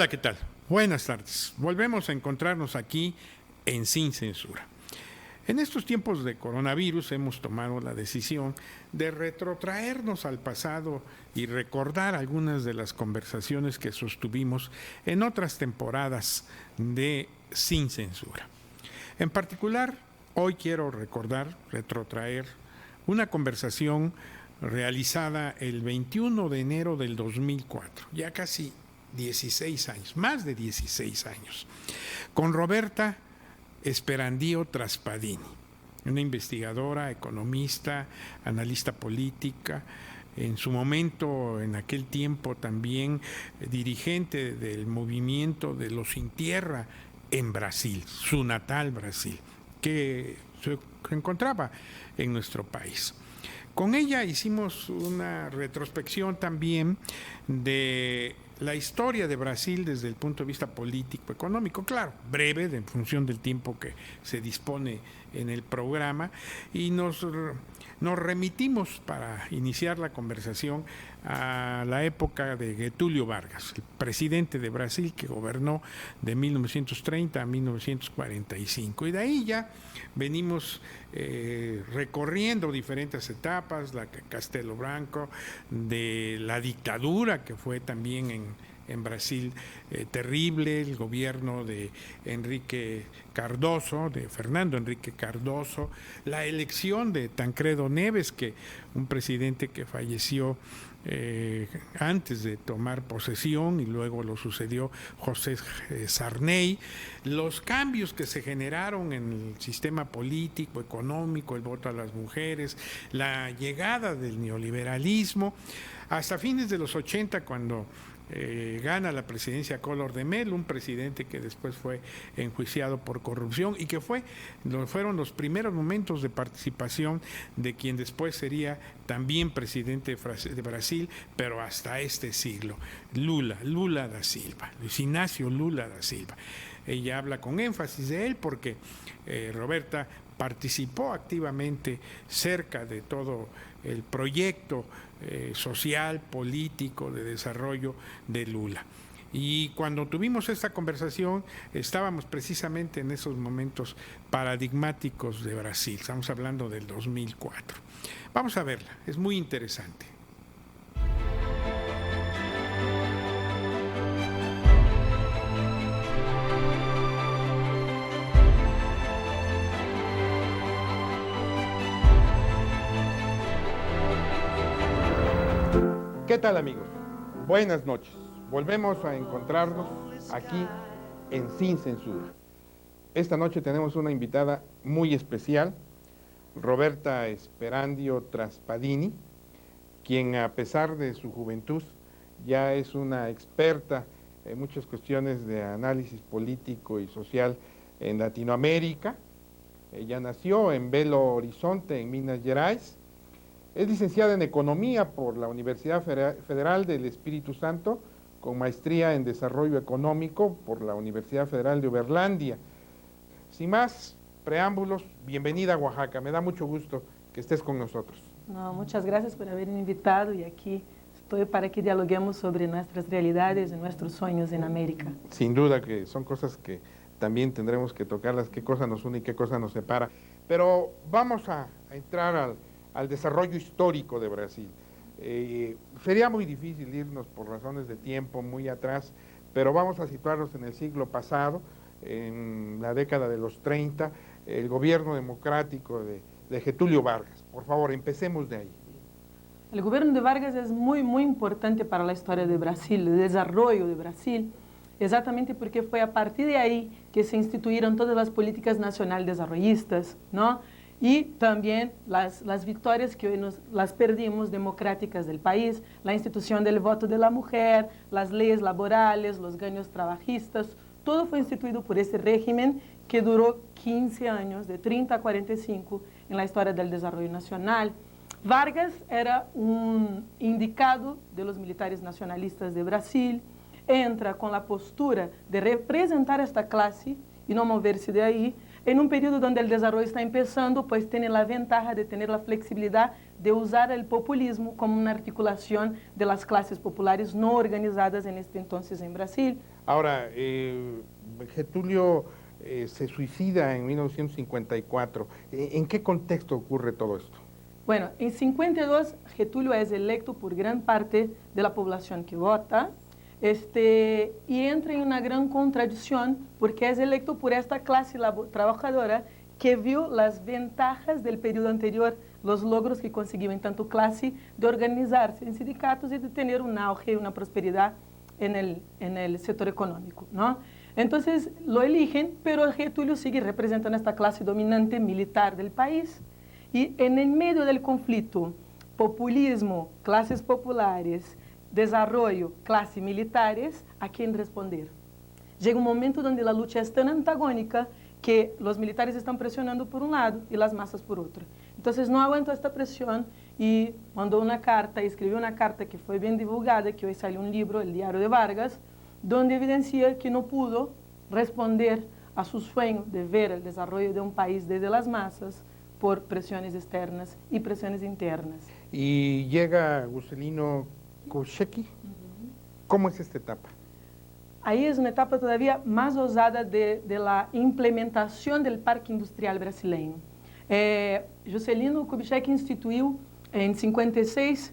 Hola, ¿qué tal? Buenas tardes. Volvemos a encontrarnos aquí en Sin Censura. En estos tiempos de coronavirus hemos tomado la decisión de retrotraernos al pasado y recordar algunas de las conversaciones que sostuvimos en otras temporadas de Sin Censura. En particular, hoy quiero retrotraer una conversación realizada el 21 de enero del 2004, ya casi 16 años, más de 16 años, con Roberta Esperandio Traspadini, una investigadora, economista, analista política, en su momento, en aquel tiempo también dirigente del movimiento de los Sin Tierra en Brasil, su natal Brasil, que se encontraba en nuestro país. Con ella hicimos una retrospección también de la historia de Brasil desde el punto de vista político, económico, claro, breve, en función del tiempo que se dispone en el programa, y nos remitimos para iniciar la conversación a la época de Getúlio Vargas, el presidente de Brasil que gobernó de 1930 a 1945. Y de ahí ya venimos recorriendo diferentes etapas, la Castelo Branco, de la dictadura que fue también en Brasil terrible, el gobierno de Enrique Cardoso, de Fernando Enrique Cardoso, la elección de Tancredo Neves, que un presidente que falleció antes de tomar posesión y luego lo sucedió José Sarney, los cambios que se generaron en el sistema político, económico, el voto a las mujeres, la llegada del neoliberalismo, hasta fines de los 80 cuando gana la presidencia Collor de Mello, un presidente que después fue enjuiciado por corrupción y que fueron los primeros momentos de participación de quien después sería también presidente de Brasil, pero hasta este siglo, Lula da Silva, Luis Ignacio Lula da Silva. Ella habla con énfasis de él porque Roberta participó activamente cerca de todo el proyecto social, político, de desarrollo de Lula. Y cuando tuvimos esta conversación estábamos precisamente en esos momentos paradigmáticos de Brasil, estamos hablando del 2004. Vamos a verla, es muy interesante. ¿Qué tal, amigos? Buenas noches. Volvemos a encontrarnos aquí en Sin Censura. Esta noche tenemos una invitada muy especial, Roberta Esperandio Traspadini, quien a pesar de su juventud ya es una experta en muchas cuestiones de análisis político y social en Latinoamérica. Ella nació en Belo Horizonte, en Minas Gerais. Es licenciada en Economía por la Universidad Federal del Espíritu Santo, con maestría en Desarrollo Económico por la Universidad Federal de Uberlândia. Sin más preámbulos, bienvenida a Oaxaca. Me da mucho gusto que estés con nosotros. No, muchas gracias por haberme invitado y aquí estoy para que dialoguemos sobre nuestras realidades y nuestros sueños en América. Sin duda que son cosas que también tendremos que tocarlas, qué cosa nos une y qué cosa nos separa. Pero vamos a entrar al desarrollo histórico de Brasil. Sería muy difícil irnos por razones de tiempo muy atrás, pero vamos a situarnos en el siglo pasado, en la década de los 30, el gobierno democrático de Getúlio Vargas. Por favor, empecemos de ahí. El gobierno de Vargas es muy importante para la historia de Brasil, el desarrollo de Brasil, exatamente porque fue a partir de ahí que se instituyeron todas las políticas nacionales desarrollistas, ¿no? Y también las victorias que hoy las perdimos democráticas del país, la institución del voto de la mujer, las leyes laborales, los ganos trabajistas, todo fue instituido por ese régimen que duró 15 años, de 30 a 45, en la historia del desarrollo nacional. Vargas era un indicado de los militares nacionalistas de Brasil, entra con la postura de representar esta clase y no moverse de ahí. en un periodo donde el desarrollo está empezando, pues tiene la ventaja de tener la flexibilidad de usar el populismo como una articulación de las clases populares no organizadas en este entonces en Brasil. Ahora, Getúlio se suicida en 1954. ¿En qué contexto ocurre todo esto? Bueno, en 52 Getúlio es electo por gran parte de la población que vota, y entra en una gran contradicción porque es electo por esta clase trabajadora que vio las ventajas del periodo anterior, los logros que consiguió en tanto clase de organizarse en sindicatos y de tener un auge y una prosperidad en el sector económico, ¿no? Entonces lo eligen, pero Getúlio sigue representando esta clase dominante militar del país y en el medio del conflicto, populismo, clases populares, desarrollo, clases militares, ¿a quién responder? Llega un momento donde la lucha es tan antagónica que los militares están presionando por un lado y las masas por otro. Entonces no aguantó esta presión y mandó una carta, escribió una carta que fue bien divulgada, que hoy sale un libro, El Diario de Vargas, donde evidencia que no pudo responder a su sueño de ver el desarrollo de un país desde las masas por presiones externas y presiones internas. Y llega Juscelino Kubitschek. ¿Cómo es esta etapa? Ahí es una etapa todavía más osada de la implementación del parque industrial brasileño. Juscelino Kubitschek instituiu en 56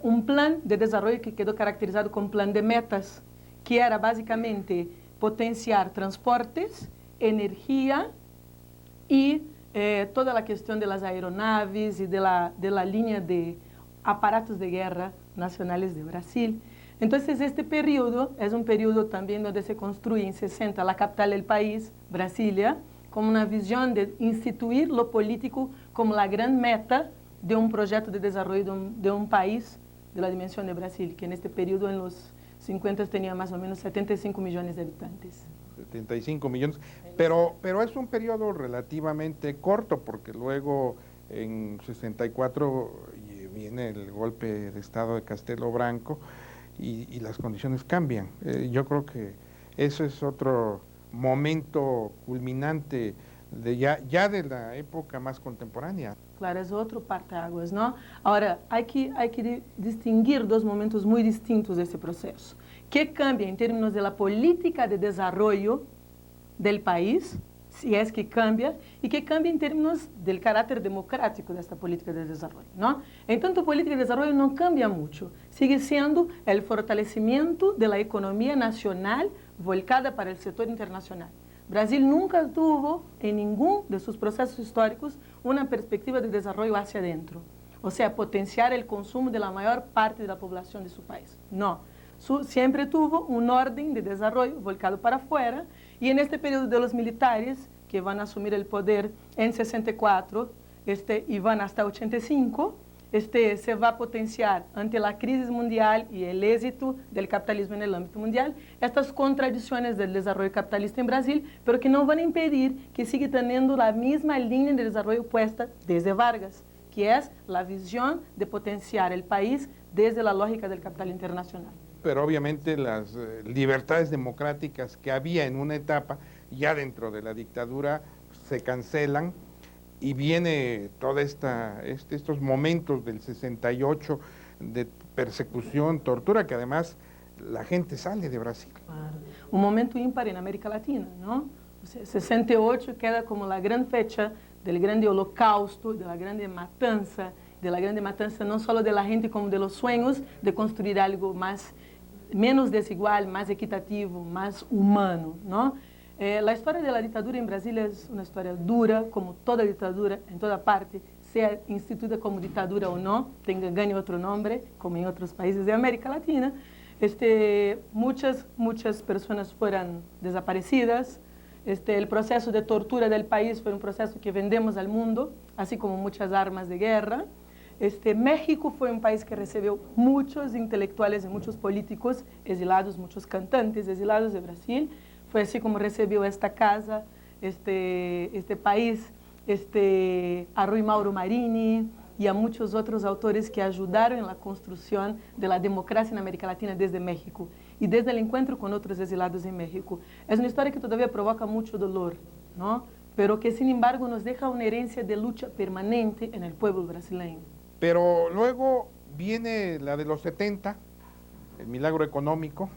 un plan de desarrollo que quedó caracterizado como plan de metas, que era básicamente potenciar transportes, energía y toda la cuestión de las aeronaves y de la línea de aparatos de guerra nacionales de Brasil. Entonces, este periodo es un periodo también donde se construye en 60 la capital del país, Brasilia, como una visión de instituir lo político como la gran meta de un proyecto de desarrollo de un país de la dimensión de Brasil, que en este periodo, en los 50, tenía más o menos 75 millones de habitantes. 75 millones, pero es un periodo relativamente corto, porque luego en 64 viene el golpe de Estado de Castelo Branco y las condiciones cambian. Yo creo que eso es otro momento culminante de ya de la época más contemporánea. Claro, es otro parteaguas, ¿no? Ahora, hay que distinguir dos momentos muy distintos de este proceso. ¿Qué cambia en términos de la política de desarrollo del país, si es que cambia, y que cambia en términos del carácter democrático de esta política de desarrollo, ¿no? En tanto, política de desarrollo no cambia mucho, sigue siendo el fortalecimiento de la economía nacional volcada para el sector internacional. Brasil nunca tuvo en ninguno de sus procesos históricos una perspectiva de desarrollo hacia adentro, o sea, potenciar el consumo de la mayor parte de la población de su país. No, siempre tuvo un orden de desarrollo volcado para afuera. Y en este periodo de los militares, que van a asumir el poder en 64 y van hasta 85, se va a potenciar ante la crisis mundial y el éxito del capitalismo en el ámbito mundial, estas contradicciones del desarrollo capitalista en Brasil, pero que no van a impedir que siga teniendo la misma línea de desarrollo puesta desde Vargas, que es la visión de potenciar el país desde la lógica del capital internacional. Pero obviamente las libertades democráticas que había en una etapa, ya dentro de la dictadura, se cancelan y viene toda estos momentos del 68 de persecución, tortura, que además la gente sale de Brasil. Claro. Un momento ímpar en América Latina, ¿no? O sea, 68 queda como la gran fecha del grande holocausto, de la grande matanza no solo de la gente como de los sueños de construir algo menos desigual, más equitativo, más humano, ¿no? La historia de la dictadura en Brasil es una historia dura, como toda dictadura en toda parte, sea instituida como dictadura o no, gane otro nombre, como en otros países de América Latina. Muchas personas fueron desaparecidas. El proceso de tortura del país fue un proceso que vendemos al mundo, así como muchas armas de guerra. México fue un país que recibió muchos intelectuales y muchos políticos exilados, muchos cantantes exilados de Brasil. Fue así como recibió esta casa, este país, a Rui Mauro Marini y a muchos otros autores que ayudaron en la construcción de la democracia en América Latina desde México y desde el encuentro con otros exilados en México. Es una historia que todavía provoca mucho dolor, ¿no? pero que sin embargo nos deja una herencia de lucha permanente en el pueblo brasileño. Pero luego viene la de los 70, el milagro económico.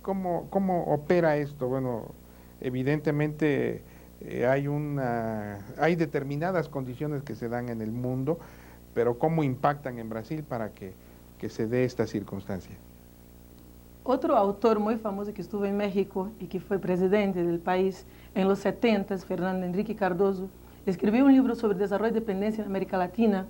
¿Cómo opera esto? Bueno, evidentemente hay determinadas condiciones que se dan en el mundo, pero ¿cómo impactan en Brasil para que se dé esta circunstancia? Otro autor muy famoso que estuvo en México y que fue presidente del país en los 70, Fernando Henrique Cardoso, escribió un libro sobre desarrollo y dependencia en América Latina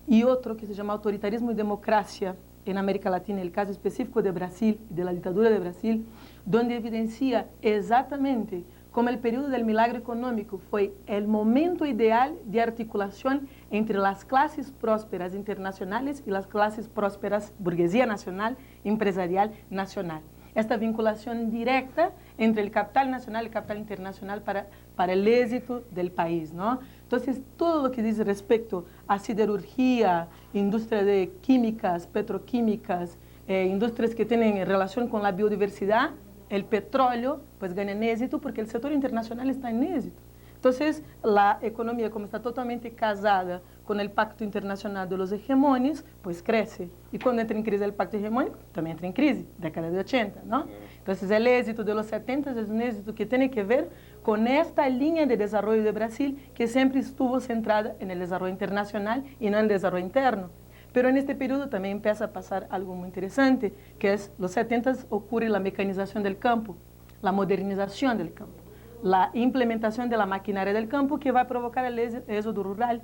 y otro que se llama Autoritarismo y Democracia en América Latina, el caso específico de Brasil y de la dictadura de Brasil, donde evidencia exactamente cómo el periodo del milagro económico fue el momento ideal de articulación entre las clases prósperas internacionales y las clases prósperas burguesía nacional, empresarial nacional. Esta vinculación directa entre el capital nacional y el capital internacional para el éxito del país, ¿no? Entonces, todo lo que dice respecto a siderurgia, industria de químicas, petroquímicas, industrias que tienen relación con la biodiversidad, el petróleo, pues gana en éxito porque el sector internacional está en éxito. Entonces, la economía, como está totalmente casada con el pacto internacional de los hegemones, pues crece. Y cuando entra en crisis el pacto hegemónico, también entra en crisis, década de 80, ¿no? Entonces, el éxito de los 70 es un éxito que tiene que ver con esta línea de desarrollo de Brasil, que siempre estuvo centrada en el desarrollo internacional y no en el desarrollo interno. Pero en este periodo también empieza a pasar algo muy interesante, que es los 70 ocurre la mecanización del campo, la modernización del campo, la implementación de la maquinaria del campo que va a provocar el éxodo rural.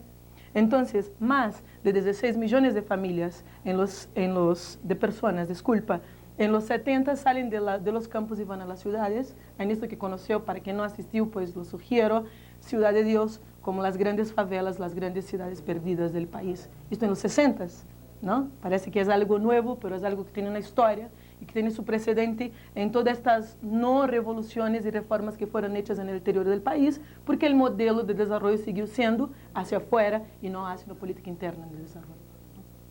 Entonces, más de 16 millones de familias, en los 70 salen de los campos y van a las ciudades. En esto que conoció, para quien no asistió, pues lo sugiero, Ciudad de Dios, como las grandes favelas, las grandes ciudades perdidas del país. Esto en los 60, ¿no? Parece que es algo nuevo, pero es algo que tiene una historia y que tiene su precedente en todas estas no revoluciones y reformas que fueron hechas en el interior del país, porque el modelo de desarrollo siguió siendo hacia afuera y no hacia una política interna de desarrollo.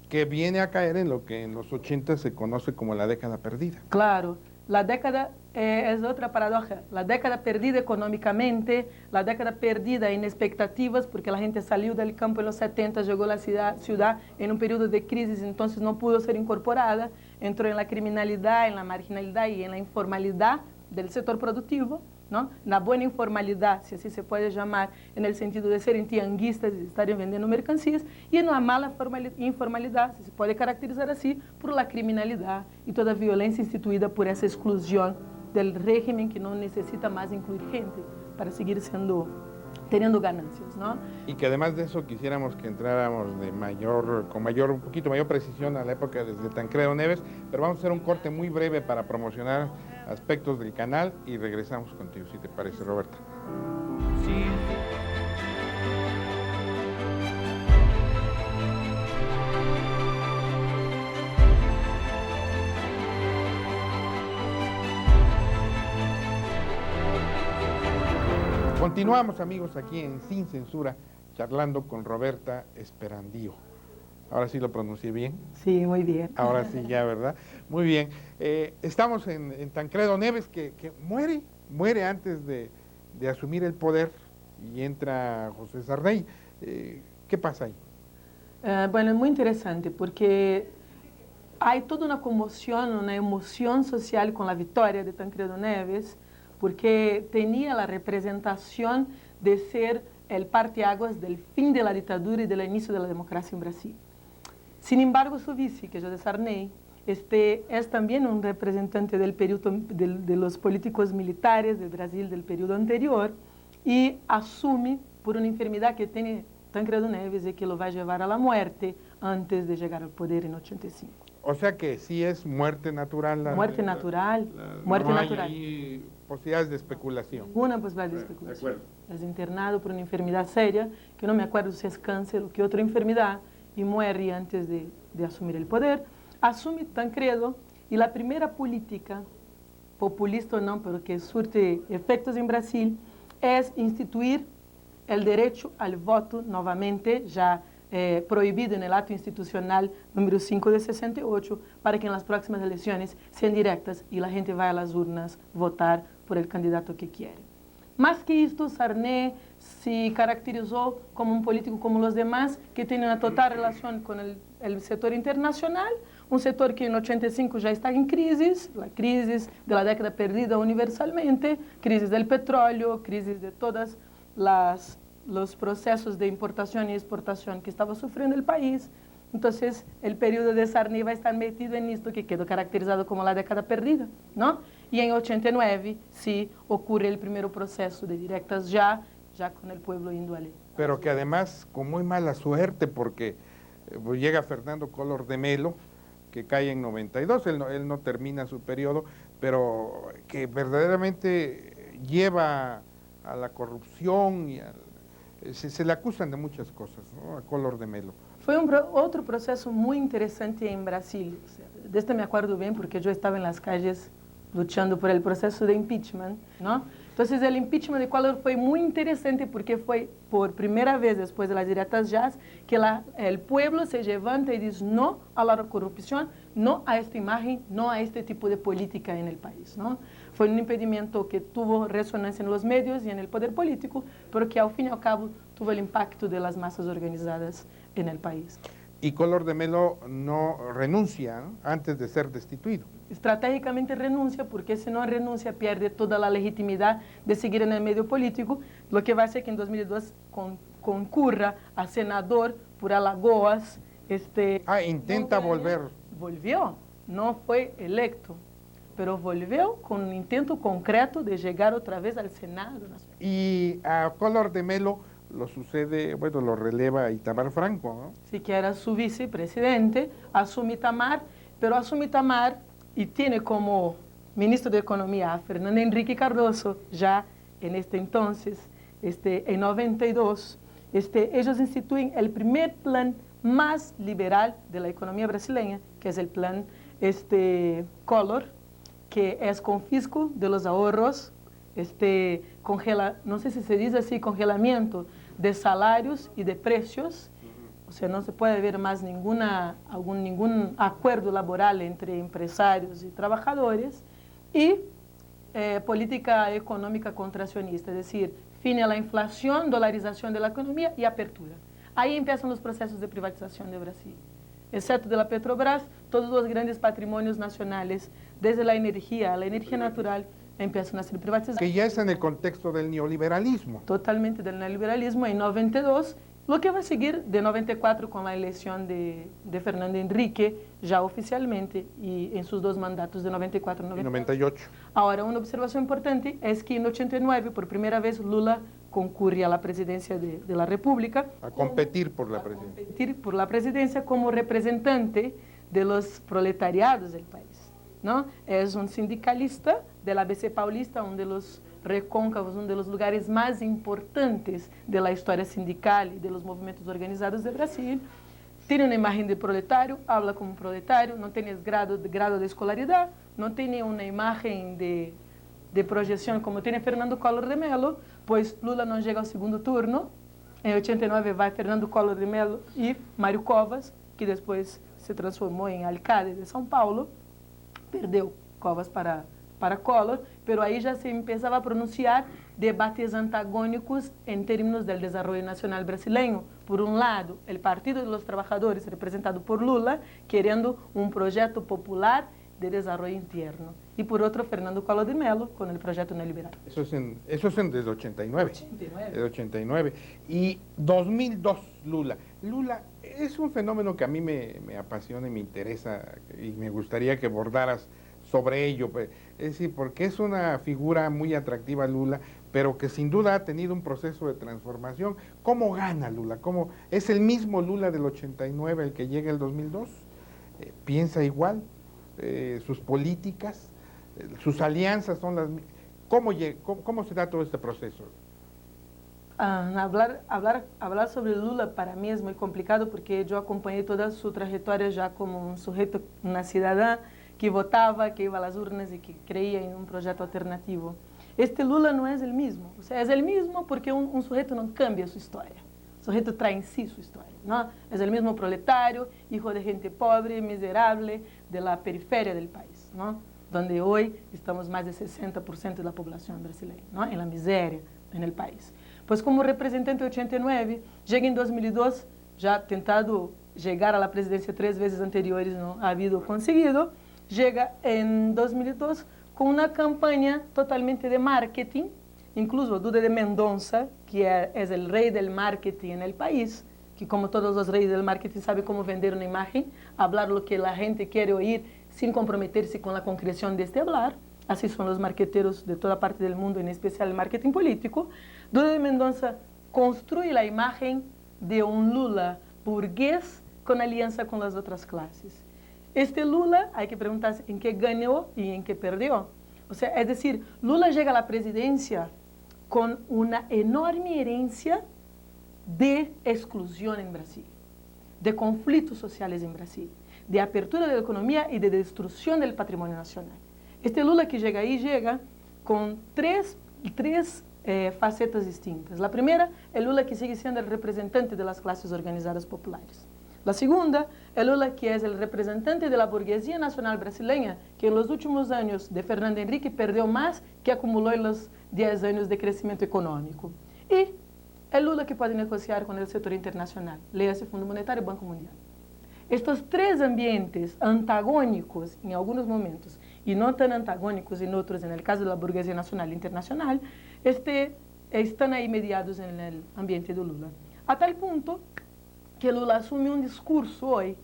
Que viene a caer en lo que en los 80 se conoce como la década perdida. Claro, la década es otra paradoja, la década perdida económicamente, la década perdida en expectativas, porque la gente salió del campo en los 70, llegó a la ciudad en un periodo de crisis, entonces no pudo ser incorporada, entró en la criminalidad, en la marginalidad y en la informalidad del sector productivo, ¿no? La buena informalidad, si así se puede llamar, en el sentido de ser tianguistas y de estar vendiendo mercancías, y en la mala informalidad, si se puede caracterizar así, por la criminalidad y toda a violência instituída por essa exclusión del régimen que no necesita más incluir gente para seguir teniendo ganancias, ¿no? Y que además de eso quisiéramos que entráramos un poquito mayor precisión a la época desde Tancredo Neves, pero vamos a hacer un corte muy breve para promocionar aspectos del canal y regresamos contigo, si te parece, Roberta. Sí. Continuamos, amigos, aquí en Sin Censura, charlando con Roberta Esperandío. Ahora sí lo pronuncié bien. Sí, muy bien. Ahora sí, ya, ¿verdad? Muy bien. Estamos en Tancredo Neves, que muere antes de asumir el poder, y entra José Sarney. ¿Qué pasa ahí? Bueno, es muy interesante, porque hay toda una conmoción, una emoción social con la victoria de Tancredo Neves, porque tenía la representación de ser el parteaguas del fin de la dictadura y del inicio de la democracia en Brasil. Sin embargo, su vice, que es José Sarney, es también un representante del periodo de los políticos militares del Brasil del periodo anterior, y asume por una enfermedad que tiene Tancredo Neves y que lo va a llevar a la muerte antes de llegar al poder en 85. O sea que sí es muerte natural. Muerte natural. No hay posibilidades de especulación. Ninguna posibilidad de especulación. De acuerdo. Es internado por una enfermedad seria, que no me acuerdo si es cáncer o qué otra enfermedad, y muere antes de asumir el poder. Asume Tancredo, y la primera política, populista o no, pero que surte efectos en Brasil, es instituir el derecho al voto novamente, ya prohibido en el acto institucional número 5 de 68, para que en las próximas elecciones sean directas y la gente vaya a las urnas votar por el candidato que quiere. Más que esto, Sarney se caracterizó como un político como los demás, que tiene una total relación con el sector internacional, un sector que en 85 ya está en crisis, la crisis de la década perdida universalmente, crisis del petróleo, crisis de todas los procesos de importación y exportación que estaba sufriendo el país. Entonces, el periodo de Sarney va a estar metido en esto que quedó caracterizado como la década perdida, ¿no? Y en 89 sí ocurre el primer proceso de directas ya con el pueblo indo allí. Pero que además con muy mala suerte, porque llega Fernando Collor de Mello, que cae en 92, él no termina su periodo, pero que verdaderamente lleva a la corrupción y se le acusan de muchas cosas, ¿no? A Collor de Mello. Foi outro processo muito interessante em Brasília. Deste me acordo bem porque eu estava nas calles lutando por el processo de impeachment, não? Então, o impeachment de Collor foi muito interessante porque foi por primeira vez depois das diretas já que o povo se levanta e diz não à corrupção, não a esta imagem, não a este tipo de política no país, não? Foi um impedimento que tuvo ressonância nos medios e no poder político, pero que ao fim e ao cabo tuvo o impacto das massas organizadas no país. Y Collor de Mello no renuncia, ¿no?, antes de ser destituido. Estratégicamente renuncia, porque si no renuncia pierde toda la legitimidad de seguir en el medio político, lo que va a hacer que en 2002 concurra a senador por Alagoas. Intenta volver. Volvió, no fue electo, pero volvió con un intento concreto de llegar otra vez al Senado. Y a Collor de Mello lo sucede, bueno, lo releva Itamar Franco, ¿no? Sí, que era su vicepresidente, asume Itamar, pero asume Itamar y tiene como ministro de Economía a Fernando Henrique Cardoso, ya en este entonces, en 92, ellos instituyen el primer plan más liberal de la economía brasileña, que es el plan Collor, que es confisco de los ahorros, no sé si se dice así, congelamiento de salarios y de precios. O sea, no se puede ver más ningún acuerdo laboral entre empresarios y trabajadores. Y política económica contraccionista, es decir, fin a la inflación, dolarización de la economía y apertura. Ahí empiezan los procesos de privatización de Brasil. Excepto de la Petrobras, todos los grandes patrimonios nacionales, desde la energía a la energía natural, empiezan a ser privatizados. Que ya es en el contexto del neoliberalismo. Totalmente del neoliberalismo. En 92, lo que va a seguir de 94 con la elección de Fernando Henrique, ya oficialmente, y en sus dos mandatos de 94 y 98. Ahora, una observación importante es que en 89, por primera vez, Lula concurre a la presidencia de la República. A competir por la presidencia. A competir por la presidencia como representante de los proletariados del país, ¿no? Es un sindicalista del ABC Paulista, uno de los recóncavos, uno de los lugares más importantes de la historia sindical y de los movimientos organizados de Brasil. Tiene una imagen de proletario, habla como proletario, no tiene grado de escolaridad, no tiene una imagen de proyección como tiene Fernando Collor de Mello, pues Lula no llega al segundo turno. En 89 va Fernando Collor de Mello y Mário Covas, que después se transformó en alcalde de São Paulo. Perdeu Covas para Collor, pero ahí ya se empezaba a pronunciar debates antagónicos en términos del desarrollo nacional brasileño. Por un lado, el Partido de los Trabajadores, representado por Lula, queriendo un proyecto popular de desarrollo interno. Y por otro, Fernando Collor de Mello, con el proyecto neoliberal. Eso es desde 89. 89. Desde 89. Y 2002, Lula. Lula es un fenómeno que a mí me apasiona y me interesa, y me gustaría que abordaras sobre ello. Es decir, porque es una figura muy atractiva Lula, pero que sin duda ha tenido un proceso de transformación. ¿Cómo gana Lula? ¿Cómo es el mismo Lula del 89 el que llega el 2002? ¿Piensa igual? ¿Sus políticas? ¿Sus alianzas son las mismas? ¿Cómo se da todo este proceso? Hablar sobre Lula para mí es muy complicado porque yo acompañé toda su trayectoria ya como un sujeto, una ciudadana que votaba, que iba a las urnas y que creía en un proyecto alternativo. Este Lula no es el mismo. O sea, es el mismo porque un sujeto no cambia su historia. El sujeto trae en sí su historia, ¿no? Es el mismo proletario, hijo de gente pobre, miserable, de la periferia del país, ¿no? Donde hoy estamos más del 60% de la población brasileña, ¿no? En la miseria. en el país. Pues como representante de 89, llega en 2002, ya tentado llegar a la presidencia 3 veces anteriores, no ha habido conseguido, llega en 2002 con una campaña totalmente de marketing, incluso Duda de Mendonça, que es el rey del marketing en el país, que como todos los reyes del marketing sabe cómo vender una imagen, hablar lo que la gente quiere oír sin comprometerse con la concreción de este hablar. Así son los marqueteros de toda parte del mundo, en especial el marketing político. Duda de Mendonça construye la imagen de un Lula burgués con alianza con las otras clases. Este Lula, hay que preguntarse en qué ganó y en qué perdió. O sea, es decir, Lula llega a la presidencia con una enorme herencia de exclusión en Brasil, de conflictos sociales en Brasil, de apertura de la economía y de destrucción del patrimonio nacional. Este Lula que llega ahí llega con tres facetas distintas. La primera, el Lula que sigue siendo el representante de las clases organizadas populares. La segunda, el Lula que es el representante de la burguesía nacional brasileña, que en los últimos años de Fernando Henrique perdió más que acumuló en los 10 años de crecimiento económico. Y el Lula que puede negociar con el sector internacional, léase Fundo Monetário y Banco Mundial. Estos tres ambientes antagónicos en algunos momentos y no tan antagónicos en otros, en el caso de la burguesía nacional e internacional, están ahí mediados en el ambiente de Lula. A tal punto que Lula asume un discurso hoy,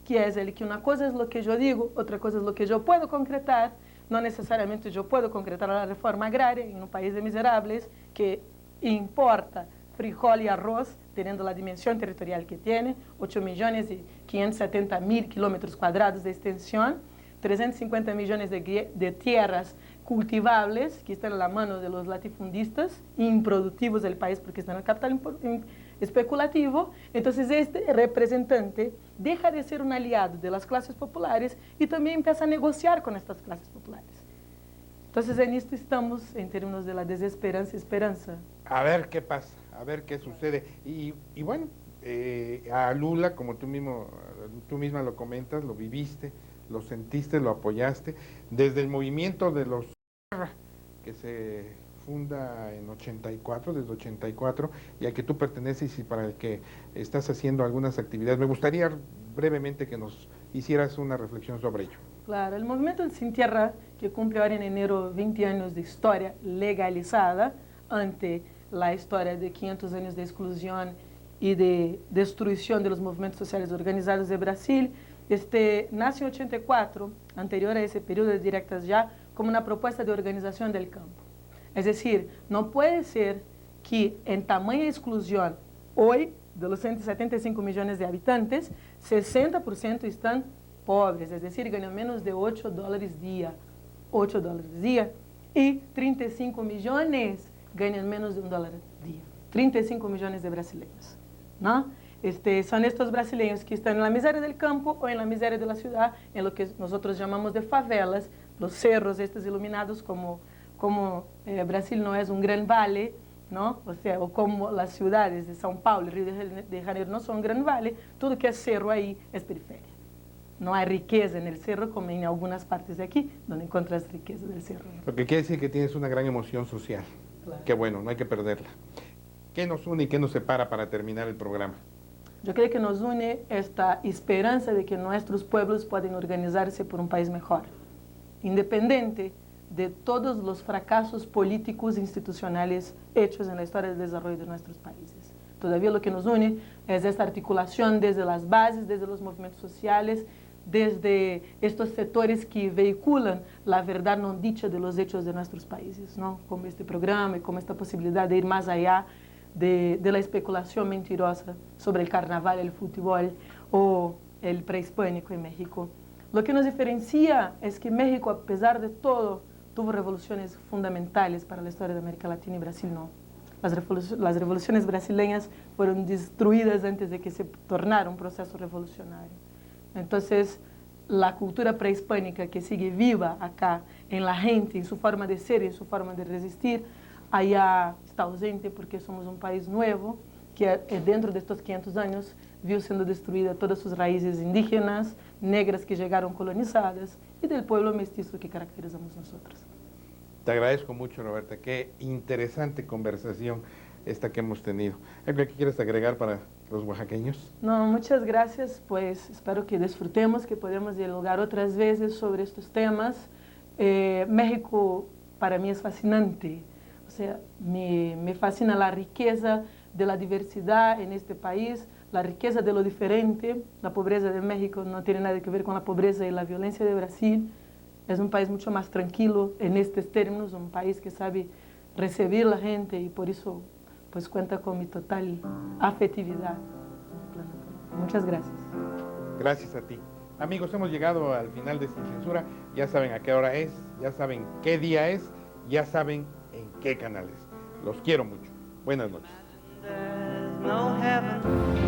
que es el que una cosa es lo que yo digo, otra cosa es lo que yo puedo concretar. No necesariamente yo puedo concretar la reforma agraria en un país de miserables que importa frijol y arroz, teniendo la dimensión territorial que tiene, 8.570.000 kilómetros cuadrados de extensión, 350 millones de tierras cultivables que están en la mano de los latifundistas, improductivos del país porque están en el capital especulativo. Entonces este representante deja de ser un aliado de las clases populares y también empieza a negociar con estas clases populares. Entonces en esto estamos en términos de la desesperanza y esperanza. A ver qué pasa, a ver qué sucede. Y bueno, a Lula, como tú misma lo comentas, lo viviste, lo sentiste, lo apoyaste, desde el movimiento de los que se funda en 84, desde 84, y al que tú perteneces y para el que estás haciendo algunas actividades. Me gustaría brevemente que nos hicieras una reflexión sobre ello. Claro, el movimiento Sin Tierra, que cumple ahora en enero 20 años de historia legalizada ante la historia de 500 años de exclusión y de destrucción de los movimientos sociales organizados de Brasil, nace en 84, anterior a ese periodo de directas ya, como una propuesta de organización del campo. Es decir, no puede ser que en tamaña exclusión, hoy, de los 175 millones de habitantes, 60% están pobres, es decir, ganan menos de $8 día, $8 día, y 35 millones ganan menos de $1 día. 35 millones de brasileños, ¿no? Son estos brasileños que están en la miseria del campo o en la miseria de la ciudad, en lo que nosotros llamamos de favelas, los cerros estos iluminados, como Brasil no es un gran valle, ¿no? O sea, o como las ciudades de São Paulo y Río de Janeiro no son un gran valle, todo que es cerro ahí es periferia. No hay riqueza en el cerro como en algunas partes de aquí, donde encuentras riqueza del cerro, ¿no? Lo que quiere decir que tienes una gran emoción social. Claro. Qué bueno, no hay que perderla. ¿Qué nos une y qué nos separa para terminar el programa? Yo creo que nos une esta esperanza de que nuestros pueblos pueden organizarse por un país mejor, independiente de todos los fracasos políticos e institucionales hechos en la historia del desarrollo de nuestros países. Todavía lo que nos une es esta articulación desde las bases, desde los movimientos sociales, desde estos sectores que vehiculan la verdad no dicha de los hechos de nuestros países, ¿no? Como este programa y como esta posibilidad de ir más allá de la especulación mentirosa sobre el carnaval, el fútbol o el prehispánico en México. Lo que nos diferencia es que México, a pesar de todo, tuvo revoluciones fundamentales para la historia de América Latina y Brasil no. Las revoluciones brasileñas fueron destruidas antes de que se tornara un proceso revolucionario. Entonces, la cultura prehispánica que sigue viva acá en la gente, en su forma de ser y en su forma de resistir, allá está ausente porque somos un país nuevo que dentro de estos 500 años vio siendo destruida todas sus raíces indígenas, negras que llegaron colonizadas y del pueblo mestizo que caracterizamos nosotros. Te agradezco mucho, Roberta. Qué interesante conversación esta que hemos tenido. ¿Algo que quieres agregar para los oaxaqueños? No, muchas gracias, pues espero que disfrutemos, que podamos dialogar otras veces sobre estos temas. México para mí es fascinante, o sea, me fascina la riqueza de la diversidad en este país, la riqueza de lo diferente. La pobreza de México no tiene nada que ver con la pobreza y la violencia de Brasil. Es un país mucho más tranquilo en estos términos, un país que sabe recibir a la gente y por eso pues cuenta con mi total afectividad. Muchas gracias. Gracias a ti. Amigos, hemos llegado al final de Sin Censura. Ya saben a qué hora es, ya saben qué día es, ya saben en qué canal es. Los quiero mucho. Buenas noches. No heaven